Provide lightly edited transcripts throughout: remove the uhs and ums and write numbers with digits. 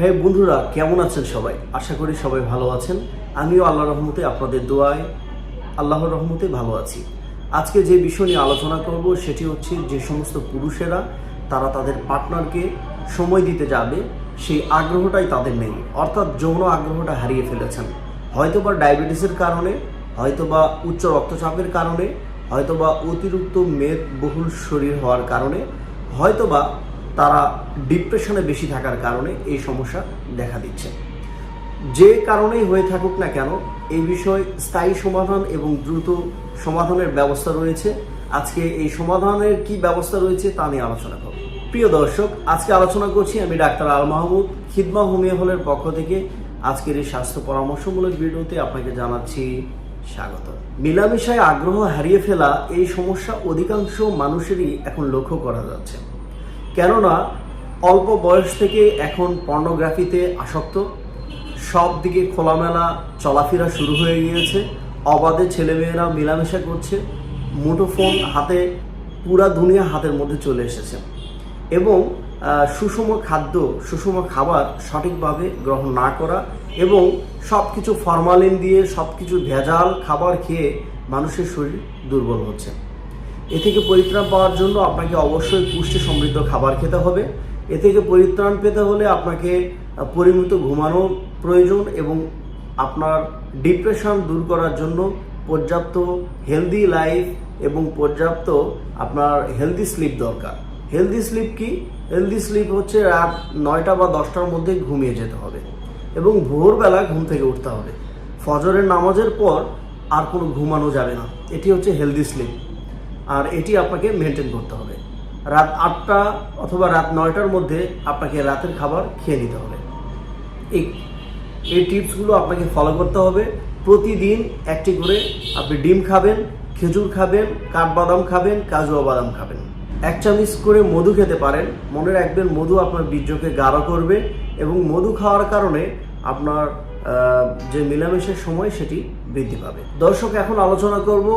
হ্যাঁ বন্ধুরা, কেমন আছেন সবাই? আশা করি সবাই ভালো আছেন। আমিও আল্লাহর রহমতে, আপনাদের দোয়ায় আল্লাহর রহমতে ভালো আছি। আজকে যে বিষয় নিয়ে আলোচনা করব সেটি হচ্ছে যে সমস্ত পুরুষেরা তারা তাদের পার্টনারকে সময় দিতে যাবে সেই আগ্রহটাই তাদের নেই, অর্থাৎ যৌন আগ্রহটা হারিয়ে ফেলেছেন। হয়তোবা ডায়াবেটিসের কারণে, হয়তোবা উচ্চ রক্তচাপের কারণে, হয়তোবা অতিরিক্ত মেদবহুল শরীর হওয়ার কারণে, হয়তোবা তারা ডিপ্রেশনে বেশি থাকার কারণে এই সমস্যা দেখা দিচ্ছে। যে কারণেই হয়ে থাকুক না কেন, এই বিষয়ে স্থায়ী সমাধান এবং দ্রুত সমাধানের ব্যবস্থা রয়েছে। আজকে এই সমাধানের কি ব্যবস্থা রয়েছে তা নিয়ে আলোচনা করব। প্রিয় দর্শক, আজকে আলোচনা করছি আমি ডাক্তার আল মাহমুদ, খিদমা হোমিও হলের পক্ষ থেকে। আজকের এই স্বাস্থ্য পরামর্শমূলক ভিডিওতে আপনাকে জানাচ্ছি স্বাগত। মিলামিশায় আগ্রহ হারিয়ে ফেলা এই সমস্যা অধিকাংশ মানুষেরই এখন লক্ষ্য করা যাচ্ছে। কেননা অল্প বয়স থেকে এখন পর্নোগ্রাফিতে আসক্ত, সব দিকে খোলামেলা চলাফেরা শুরু হয়ে গিয়েছে, অবাধে ছেলেমেয়েরা মেলামেশা করছে, মুঠোফোন হাতে, পুরা দুনিয়া হাতের মধ্যে চলে এসেছে এবং সুষম খাদ্য, সুষম খাবার সঠিকভাবে গ্রহণ না করা এবং সব কিছু ফরমালিন দিয়ে সব কিছু ভেজাল খাবার খেয়ে মানুষের শরীর দুর্বল হচ্ছে। এ থেকে পরিত্রাণ পাওয়ার জন্য আপনাকে অবশ্যই পুষ্টি সমৃদ্ধ খাবার খেতে হবে। এ থেকে পরিত্রাণ পেতে হলে আপনাকে পরিমিত ঘুমানো প্রয়োজন এবং আপনার ডিপ্রেশন দূর করার জন্য পর্যাপ্ত হেলদি লাইফ এবং পর্যাপ্ত আপনার হেলদি স্লিপ দরকার। হেলদি স্লিপ কি? হেলদি স্লিপ হচ্ছে রাত 9টা বা 10টার মধ্যে ঘুমিয়ে যেতে হবে এবং ভোরবেলা ঘুম থেকে উঠতে হবে। ফজরের নামাজের পর আর কোনো ঘুমানো যাবে না। এটি হচ্ছে হেলদি স্লিপ, আর এটি আপনাকে মেনটেন করতে হবে। রাত 8টা অথবা রাত 9টার মধ্যে আপনাকে রাতের খাবার খেয়ে নিতে হবে। এই টিপসগুলো আপনাকে ফলো করতে হবে। প্রতিদিন একটি করে আপনি ডিম খাবেন, খেজুর খাবেন, কাঠবাদাম খাবেন, কাজু বাদাম খাবেন। 1 চামচ করে মধু খেতে পারেন। মনে রাখবেন, মধু আপনার বীর্যকে গাঢ় করবে এবং মধু খাওয়ার কারণে আপনার যে মেলামেশার সময় সেটি বৃদ্ধি পাবে। দর্শক, এখন আলোচনা করব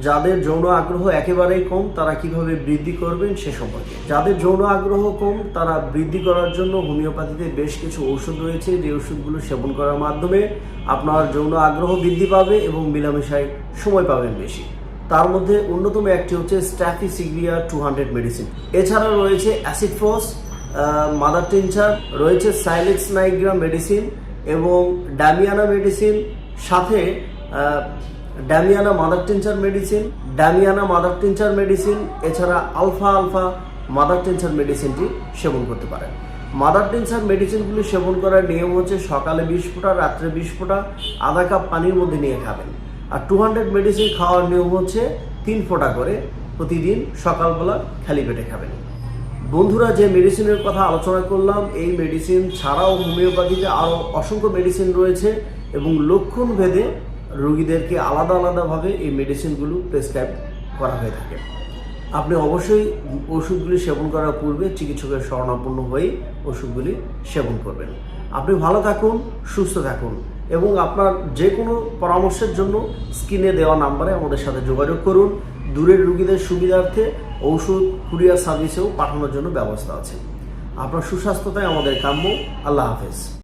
যাদের যৌন আগ্রহ একেবারেই কম তারা কিভাবে বৃদ্ধি করবেন সে সম্পর্কে। যাদের যৌন আগ্রহ কম তারা বৃদ্ধি করার জন্য হোমিওপ্যাথিতে বেশ কিছু ওষুধ রয়েছে, যে ওষুধগুলো সেবন করার মাধ্যমে আপনার যৌন আগ্রহ বৃদ্ধি পাবে এবং মেলামেশায় সময় পাবেন বেশি। তার মধ্যে অন্যতম একটি হচ্ছে স্ট্রাফিসিগ্রিয়া 200 মেডিসিন। এছাড়া রয়েছে অ্যাসিড ফস, মাদার টিনচার, রয়েছে সাইলেক্স নাইগ্রা মেডিসিন এবং ডামিয়ানা মেডিসিন, সাথে ডামিয়ানা মাদার টিনচার মেডিসিন, এছাড়া আলফা মাদার টিনচার মেডিসিনটি সেবন করতে পারেন। মাদার টিনচার মেডিসিনগুলি সেবন করার নিয়ম হচ্ছে সকালে 20 ফোঁটা, রাত্রে 20 ফোঁটা আধা কাপ পানির মধ্যে নিয়ে খাবেন। আর 200 মেডিসিন খাওয়ার নিয়ম হচ্ছে 3 ফোঁটা করে প্রতিদিন সকালবেলা খালি পেটে খাবেন। বন্ধুরা, যে মেডিসিনের কথা আলোচনা করলাম, এই মেডিসিন ছাড়াও হোমিওপ্যাথিতে আরও অসংখ্য মেডিসিন রয়েছে এবং লক্ষণ ভেদে রোগীদেরকে আলাদাভাবে এই মেডিসিনগুলো প্রেসক্রাইব করা হয়ে থাকে। আপনি অবশ্যই ওষুধগুলি সেবন করার পূর্বে চিকিৎসকের শরণাপন্ন হয়ে ওষুধগুলি সেবন করবেন। আপনি ভালো থাকুন, সুস্থ থাকুন এবং আপনার যে কোনো পরামর্শের জন্য স্ক্রিনে দেওয়া নাম্বারে আমাদের সাথে যোগাযোগ করুন। দূরের রোগীদের সুবিধার্থে ওষুধ কুরিয়ার সার্ভিসেও পাঠানোর জন্য ব্যবস্থা আছে। আপনার সুস্বাস্থ্যতাই আমাদের কাম্য। আল্লাহ হাফেজ।